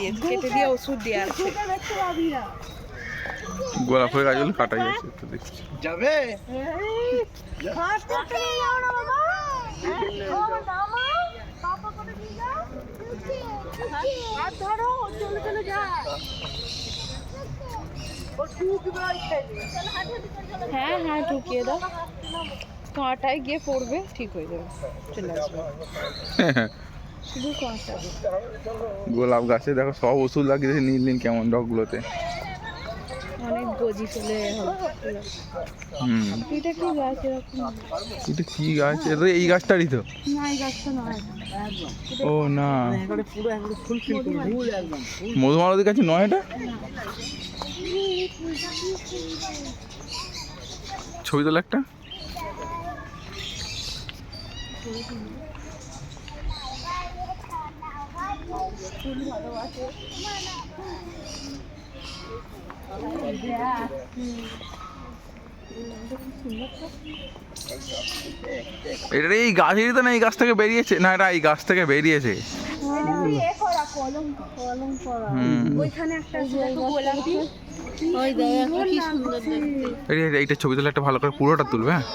দিয়েছে, কেটে দিয়ে ওষুধ দিয়ে আছে। গোলাপ ফুলের গাছগুলো কাটাই আছে তো দেখছি। যাবে হ্যাঁ হ্যাঁ ঢুকিয়ে দাও, কাঁটায় গিয়ে পড়বে, ঠিক হয়ে যাবে, চলে আসবে। শুধু কাঁটা। গোলাপ গাছে দেখো সব ওষুধ লাগিয়েছে নীল নীল কেমন ডগগুলোতে। অনেক গজি ফেলে হবে। এটা কি গাছ এরকম? এটা কি গাছ? এটা এই গাছটারই তো। না এই গাছটা নয়। ও না, এখানে পুরো একদম ফুল ফুল একদম মধুমালতীর কাছে নয় এটা। ছবি তোলা একটা। এটা এই গাছেরই তো না, এই গাছ থেকে বেরিয়েছে না, এটা এই গাছ থেকে বেরিয়েছে। ওইখানে একটা গোলাপি, ওই দেখো কি সুন্দর দেখতে। এইটা ছবি তোলা একটা ভালো করে পুরোটা তুলবে। হ্যাঁ